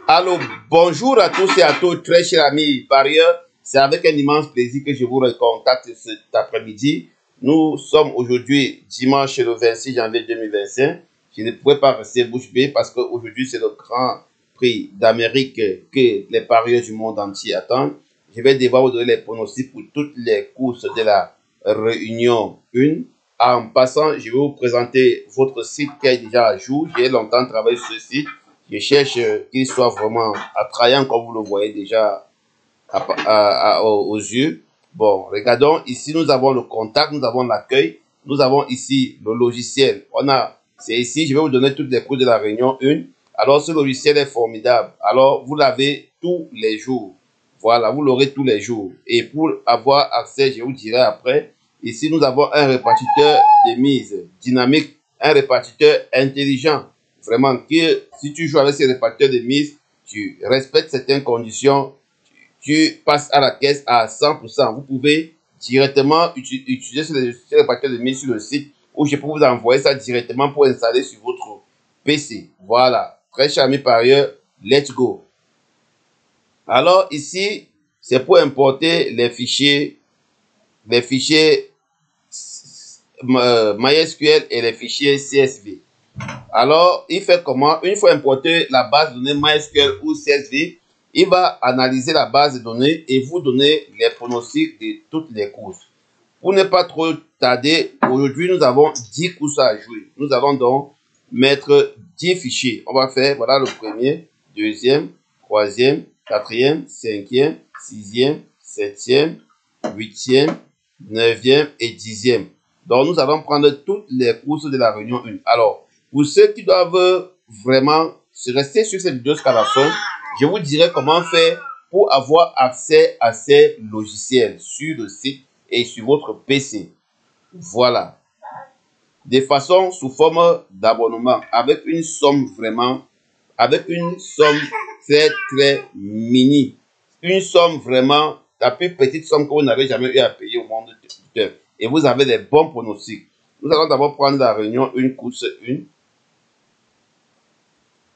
Alors, bonjour à tous et à toutes, très chers amis parieurs. C'est avec un immense plaisir que je vous recontacte cet après-midi. Nous sommes aujourd'hui dimanche le 26 janvier 2025. Je ne pouvais pas rester bouche bée parce qu'aujourd'hui c'est le Grand Prix d'Amérique que les parieurs du monde entier attendent. Je vais devoir vous donner les pronostics pour toutes les courses de la Réunion 1. En passant, je vais vous présenter votre site qui est déjà à jour. J'ai longtemps travaillé sur ce site. Je cherche qu'il soit vraiment attrayant comme vous le voyez déjà aux yeux. Bon, regardons, ici nous avons le contact, nous avons l'accueil, nous avons ici le logiciel. C'est ici, je vais vous donner toutes les courses de la Réunion 1. Alors ce logiciel est formidable. Alors vous l'avez tous les jours. Voilà, vous l'aurez tous les jours. Et pour avoir accès, je vous dirai après, ici nous avons un répartiteur de mise dynamique, un répartiteur intelligent. Vraiment, que si tu joues avec ces répartiteurs de mise, tu respectes certaines conditions, tu passes à la caisse à 100%. Vous pouvez directement utiliser ces répartiteurs de mise sur le site ou je peux vous envoyer ça directement pour installer sur votre PC. Voilà, très cher ami parieur, let's go. Alors ici, c'est pour importer les fichiers MySQL et les fichiers CSV. Alors, il fait comment? Une fois importé la base de données MySQL ou CSV, il va analyser la base de données et vous donner les pronostics de toutes les courses. Pour ne pas trop tarder, aujourd'hui, nous avons 10 courses à jouer. Nous allons donc mettre 10 fichiers. On va faire, voilà le premier, deuxième, troisième, quatrième, cinquième, sixième, septième, huitième, neuvième et dixième. Donc, nous allons prendre toutes les courses de la Réunion 1. Alors, pour ceux qui doivent vraiment se rester sur cette vidéo jusqu'à la fin, je vous dirai comment faire pour avoir accès à ces logiciels sur le site et sur votre PC. Voilà. De façon sous forme d'abonnement avec une somme très très mini. Une somme vraiment, la plus petite somme que vous n'avez jamais eu à payer au monde de et vous avez des bons pronostics. Nous allons d'abord prendre la Réunion 1, course 1.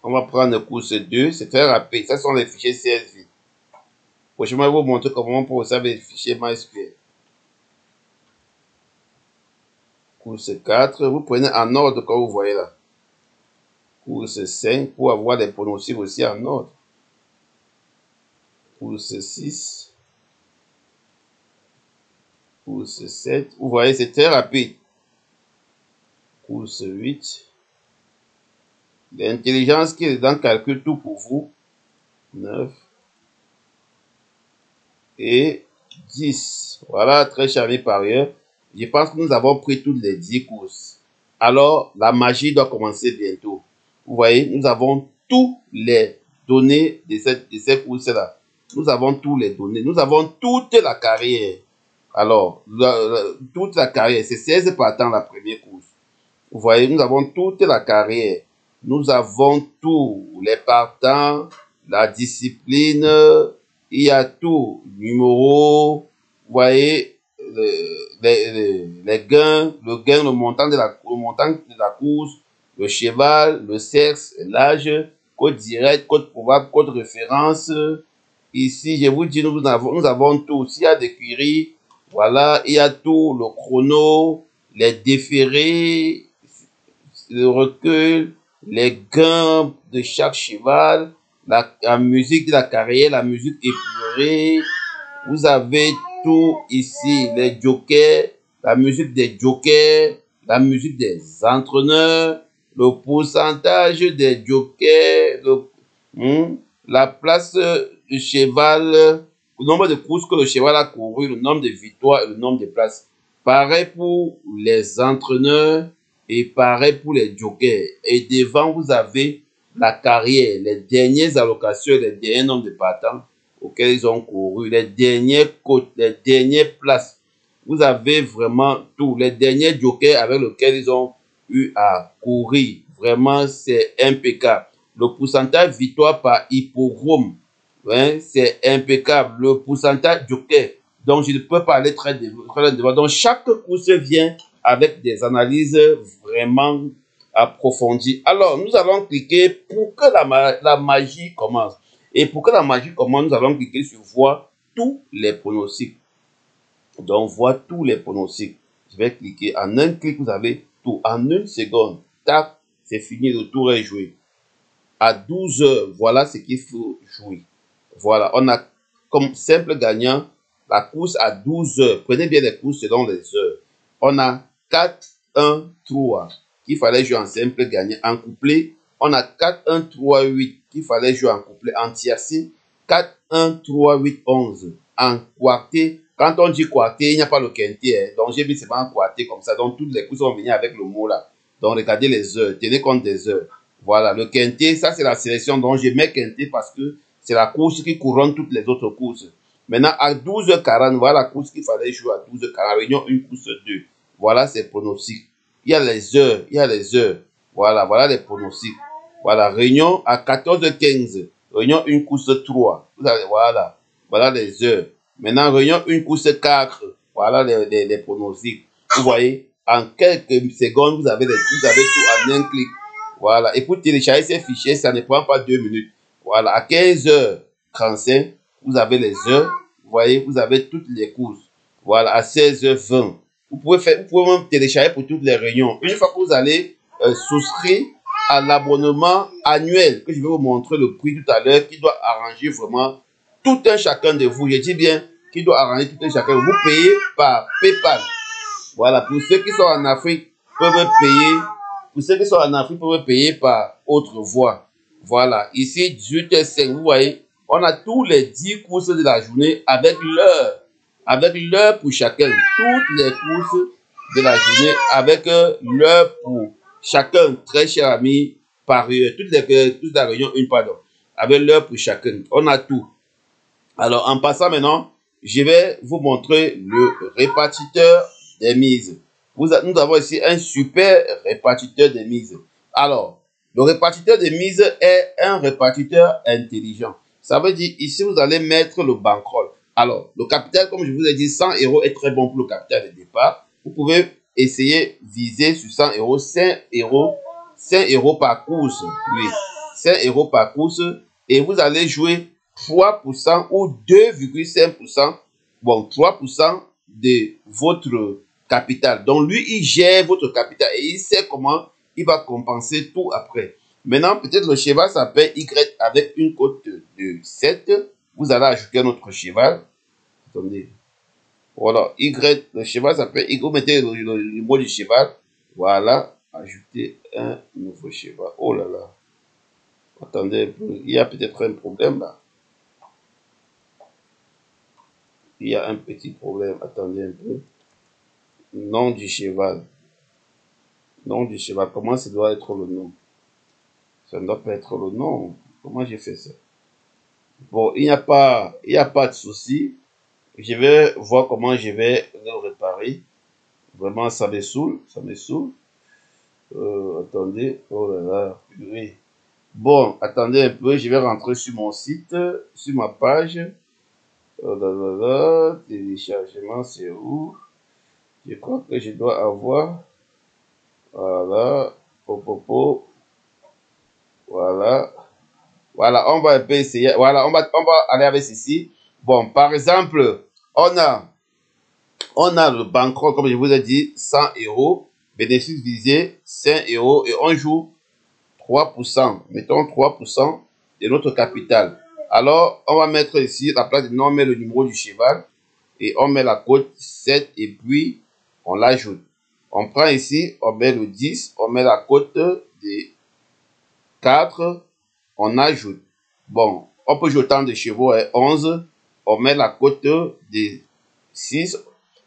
On va prendre course 2, c'est très rapide. Ce sont les fichiers CSV. Prochainement, je vais vous montrer comment on peut observer les fichiers MySQL. Course 4, vous prenez en ordre comme vous voyez là. Course 5 pour avoir des pronostics aussi en ordre. Course 6. Course 7. Vous voyez, c'est très rapide. Course 8. L'intelligence qui est dedans calcule tout pour vous. 9. Et 10. Voilà, très charmé par ailleurs. Je pense que nous avons pris toutes les 10 courses. Alors, la magie doit commencer bientôt. Vous voyez, nous avons tous les données de ces courses-là. Nous avons tous les données. Nous avons toute la carrière. Alors, toute la carrière, c'est 16 partants la première course. Vous voyez, nous avons toute la carrière. Nous avons tous les partants, la discipline, il y a tout, numéro, vous voyez, les gains, le montant de la course, le cheval, le sexe, l'âge, code direct, code probable, code référence. Ici, je vous dis, nous avons tout. S'il y a des queries, voilà, il y a tout, le chrono, les déférés, le recul, les gains de chaque cheval, la musique de la carrière, la musique épurée. Vous avez tout ici, les jokers, la musique des jokers, la musique des entraîneurs, le pourcentage des jokers, la place du cheval, le nombre de courses que le cheval a couru, le nombre de victoires et le nombre de places. Pareil pour les entraîneurs et pareil pour les jokers. Et devant, vous avez la carrière, les dernières allocations, les derniers nombres de partants auxquels ils ont couru, les dernières côtes, les dernières places. Vous avez vraiment tout, les derniers jokers avec lesquels ils ont eu à courir. Vraiment, c'est impeccable. Le pourcentage victoire par hippodrome, hein, c'est impeccable. Le pourcentage joker, donc je ne peux pas aller très devant. Donc chaque course vient avec des analyses vraiment approfondir. Alors, nous allons cliquer pour que la magie commence. Et pour que la magie commence, nous allons cliquer sur voir tous les pronostics. Donc, voir tous les pronostics. Je vais cliquer. En un clic, vous avez tout. En une seconde, tac, c'est fini, le tour est joué. À 12 heures, voilà ce qu'il faut jouer. Voilà, on a comme simple gagnant la course à 12 heures. Prenez bien les courses selon les heures. On a 4, 1, 3 qu'il fallait jouer en simple gagnant. En couplet, on a 4, 1, 3, 8 qu'il fallait jouer en couplet. En tiercé, 4, 1, 3, 8, 11. En quarté, quand on dit quarté, il n'y a pas le quinté. Hein. Donc, j'ai mis seulement un quarté comme ça. Donc, toutes les courses vont venir avec le mot là. Donc, regardez les heures. Tenez compte des heures. Voilà, le quinté, ça c'est la sélection dont je mets quinté parce que c'est la course qui couronne toutes les autres courses. Maintenant, à 12h40, voilà la course qu'il fallait jouer à 12h40. Réunion 1, course 2. Voilà ses pronostics. Il y a les heures, il y a les heures. Voilà, voilà les pronostics. Voilà, réunion à 14h15. Réunion 1, course 3. Vous avez, voilà, voilà les heures. Maintenant, réunion 1, course 4. Voilà les pronostics. Vous voyez, en quelques secondes, vous avez tout en un clic. Voilà. Et pour télécharger ces fichiers, ça ne prend pas 2 minutes. Voilà. À 15h35, vous avez les heures. Vous voyez, vous avez toutes les courses. Voilà. À 16h20, vous pouvez même télécharger pour toutes les réunions. Une fois que vous allez souscrire à l'abonnement annuel, que je vais vous montrer le prix tout à l'heure, qui doit arranger vraiment tout un chacun de vous. Je dis bien, qui doit arranger tout un chacun. Vous payez par PayPal. Voilà. Pour ceux qui sont en Afrique, peuvent payer. Pour ceux qui sont en Afrique, peuvent payer par autre voie. Voilà. Ici, 18h05, vous voyez, on a tous les 10 courses de la journée avec l'heure. Avec l'heure pour chacun. Toutes les courses de la journée avec l'heure pour chacun. Très cher ami, par heure. Toute la réunion, pardon. Avec l'heure pour chacun. On a tout. Alors, en passant maintenant, je vais vous montrer le répartiteur des mises. Nous avons ici un super répartiteur des mises. Alors, le répartiteur des mises est un répartiteur intelligent. Ça veut dire, ici, vous allez mettre le bankroll. Alors, le capital, comme je vous ai dit, 100 € est très bon pour le capital de départ. Vous pouvez essayer, viser sur 100 €, 5 € par course. Oui, 5 € par course. Et vous allez jouer 3% ou 2,5%. Bon, 3% de votre capital. Donc, lui, il gère votre capital et il sait comment il va compenser tout après. Maintenant, peut-être le cheval s'appelle Y avec une cote de 7. Vous allez ajouter un autre cheval. Attendez. Voilà, Y, le cheval s'appelle Y. Vous mettez le mot du cheval. Voilà, ajouter un nouveau cheval. Oh là là. Attendez un peu. Il y a peut-être un problème là. Il y a un petit problème. Attendez un peu. Nom du cheval. Nom du cheval. Comment ça doit être le nom? Ça ne doit pas être le nom. Comment j'ai fait ça? Bon, il n'y a pas de souci. Je vais voir comment je vais le réparer. Vraiment, ça me saoule. Ça me saoule. Attendez. Oh là là. Oui. Bon, attendez un peu. Je vais rentrer sur mon site, sur ma page. Oh là là là. Téléchargement, c'est où? Je crois que je dois avoir. Voilà. Popopo. Voilà. Voilà, on va un peu essayer. Voilà, on va aller avec ceci. Bon, par exemple, on a le bankroll, comme je vous ai dit, 100 €. Bénéfice visé, 5 €. Et on joue 3%. Mettons 3% de notre capital. Alors, on va mettre ici, la place de nom, on met le numéro du cheval. Et on met la cote 7 et puis on l'ajoute. On prend ici, on met le 10, on met la cote de 4, on ajoute. Bon, on peut jouer autant de chevaux, 11, on met la cote de 6.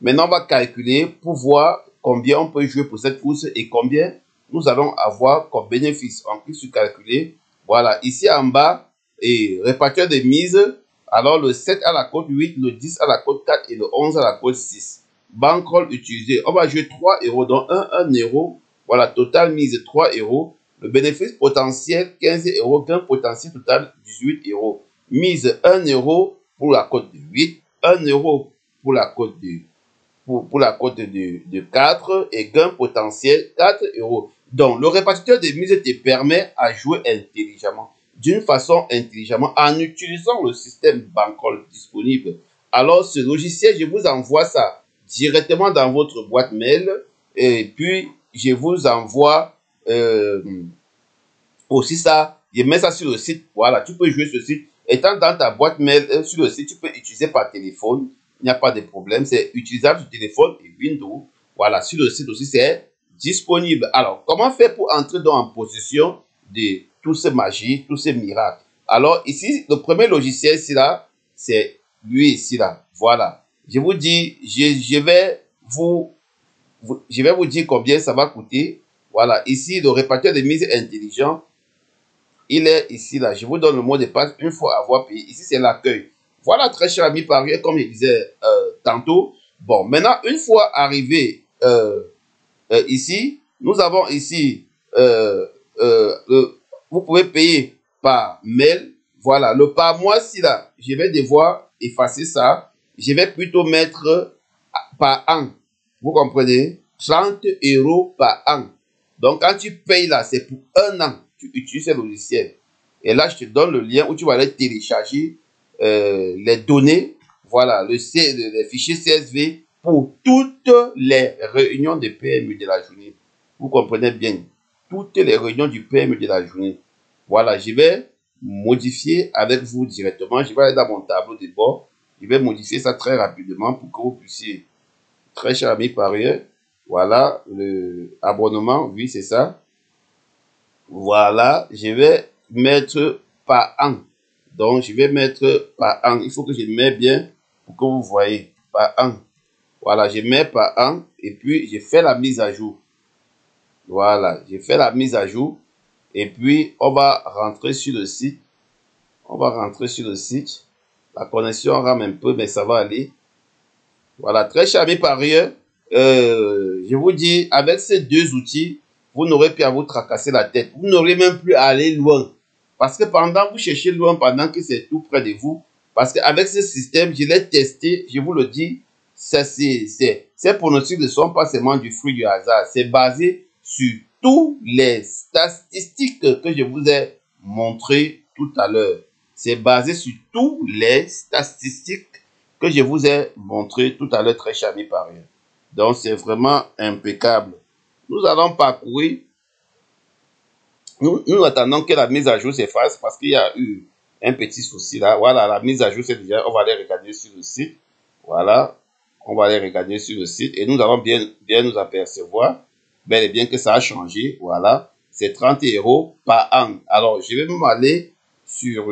Maintenant, on va calculer pour voir combien on peut jouer pour cette course et combien nous allons avoir comme bénéfice. On clique sur calculer. Voilà, ici en bas, et répartiteur de mise. Alors, le 7 à la cote 8, le 10 à la cote 4 et le 11 à la cote 6. Bankroll utilisé. On va jouer 3 €, donc 1 €. Voilà, total mise 3 €. Le bénéfice potentiel 15 €. Gain potentiel total 18 €. Mise 1 € pour la cote de 8. 1 € pour la cote de, pour la cote de 4. Et gain potentiel 4 €. Donc, le répartiteur de mise te permet à jouer intelligemment, d'une façon intelligemment, en utilisant le système bankroll disponible. Alors, ce logiciel, je vous envoie ça directement dans votre boîte mail et puis je vous envoie aussi ça, je mets ça sur le site. Voilà, tu peux jouer sur le site. Étant dans ta boîte mail, sur le site, tu peux utiliser par téléphone. Il n'y a pas de problème. C'est utilisable sur téléphone et Windows. Voilà, sur le site aussi, c'est disponible. Alors, comment faire pour entrer en possession de tous ces magies, tous ces miracles? Alors, ici, le premier logiciel, ici, là, c'est lui, ici, là. Voilà. Je vous dis, je vais vous dire combien ça va coûter. Voilà, ici, le répartiteur de mise intelligent, il est ici, là. Je vous donne le mot de passe une fois avoir payé. Ici, c'est l'accueil. Voilà, très cher ami parieur, comme je disais tantôt. Bon, maintenant, une fois arrivé ici, nous avons ici, vous pouvez payer par mail. Voilà, le par mois, si là, je vais devoir effacer ça. Je vais plutôt mettre par an. Vous comprenez? 30 € par an. Donc, quand tu payes là, c'est pour un an. Tu utilises ce logiciel. Et là, je te donne le lien où tu vas aller télécharger les données. Voilà, les fichiers CSV pour toutes les réunions de PMU de la journée. Vous comprenez bien. Toutes les réunions du PMU de la journée. Voilà, je vais modifier avec vous directement. Je vais aller dans mon tableau de bord. Je vais modifier ça très rapidement pour que vous puissiez, très cher ami parieur, voilà, le abonnement, oui, c'est ça. Voilà, je vais mettre par an. Donc, je vais mettre par an. Il faut que je mette bien pour que vous voyez par an. Voilà, je mets par an et puis je fais la mise à jour. Voilà, je fais la mise à jour et puis on va rentrer sur le site. On va rentrer sur le site. La connexion rame un peu, mais ça va aller. Voilà, très cher ami parieur, je vous dis, avec ces deux outils, vous n'aurez plus à vous tracasser la tête. Vous n'aurez même plus à aller loin. Parce que pendant vous cherchez loin, pendant que c'est tout près de vous, parce qu'avec ce système, je l'ai testé, je vous le dis, ces pronostics ne sont pas seulement du fruit du hasard. C'est basé sur toutes les statistiques que je vous ai montrées tout à l'heure. C'est basé sur toutes les statistiques que je vous ai montré tout à l'heure, très cher ami parieur. Donc, c'est vraiment impeccable. Nous allons parcourir. Nous attendons que la mise à jour s'efface parce qu'il y a eu un petit souci là. Voilà, la mise à jour, c'est déjà, on va aller regarder sur le site. Voilà, on va aller regarder sur le site et nous allons bien nous apercevoir, bel et bien que ça a changé. Voilà, c'est 30 € par an. Alors, je vais même aller sur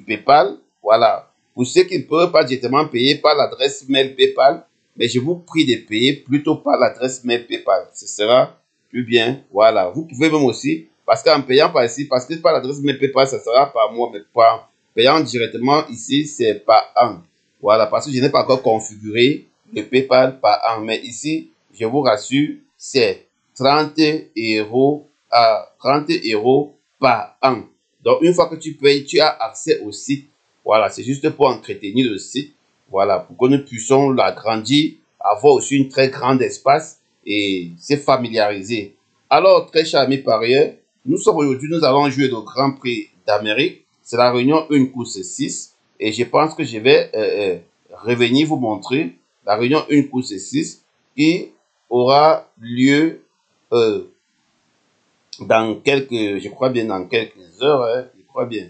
PayPal. Voilà. Pour ceux qui ne peuvent pas directement payer par l'adresse mail PayPal, mais je vous prie de payer plutôt par l'adresse mail PayPal. Ce sera plus bien. Voilà. Vous pouvez même aussi, parce qu'en payant par ici, parce que par l'adresse mail PayPal, ça sera par mois, mais pas payant directement ici, c'est par an. Voilà. Parce que je n'ai pas encore configuré le PayPal par an. Mais ici, je vous rassure, c'est 30 € à 30 € par an. Donc, une fois que tu payes, tu as accès au site. Voilà, c'est juste pour entretenir le site. Voilà, pour que nous puissions l'agrandir, avoir aussi une très grande espace et se familiariser. Alors, très cher ami parieur, nous sommes aujourd'hui, nous allons jouer le Grand Prix d'Amérique. C'est la réunion 1 course 6. Et je pense que je vais revenir vous montrer la réunion 1 course 6 qui aura lieu dans quelques, je crois bien dans quelques heures, hein, je crois bien.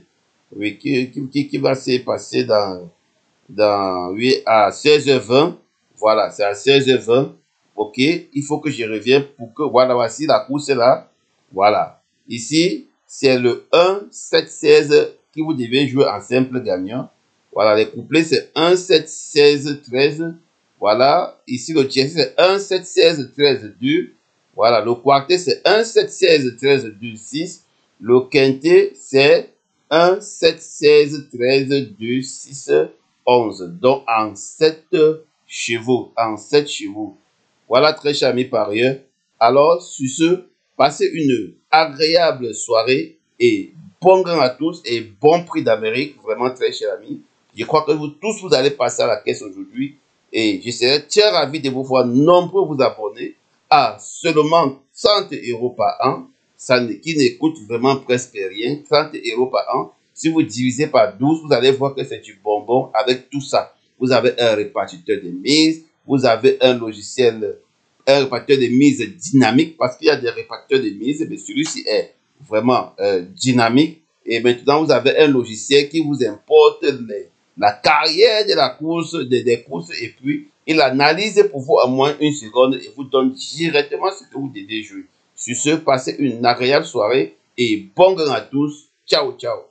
Oui, qui va se passer oui, à 16h20. Voilà, c'est à 16h20. Ok, il faut que je revienne pour que, voilà, voici la course là. Voilà. Ici, c'est le 1, 7, 16 qui vous devez jouer en simple gagnant. Voilà, les couplets, c'est 1, 7, 16, 13. Voilà. Ici, le tiercé, c'est 1, 7, 16, 13, 2. Voilà, le quartet, c'est 1, 7, 16, 13, 2, 6. Le quintet, c'est 1, 7, 16, 13, 2, 6, 11. Donc, en 7 chevaux. En 7 chevaux. Voilà, très cher ami parieur. Alors, sur ce, passez une agréable soirée et bon gain à tous et bon prix d'Amérique. Vraiment, très cher ami. Je crois que vous tous, vous allez passer à la caisse aujourd'hui. Et je serai très ravi de vous voir nombreux vous abonner à seulement 30 € par an, qui ne coûte vraiment presque rien, 30 € par an. Si vous divisez par 12, vous allez voir que c'est du bonbon avec tout ça. Vous avez un répartiteur de mise, vous avez un logiciel, un répartiteur de mise dynamique, parce qu'il y a des répartiteurs de mise, mais celui-ci est vraiment dynamique. Et maintenant, vous avez un logiciel qui vous importe la carrière de la course, des courses, et puis il analyse pour vous en moins une seconde et vous donne directement ce que vous devez jouer. Sur ce, passez une agréable soirée et bon gain à tous. Ciao, ciao.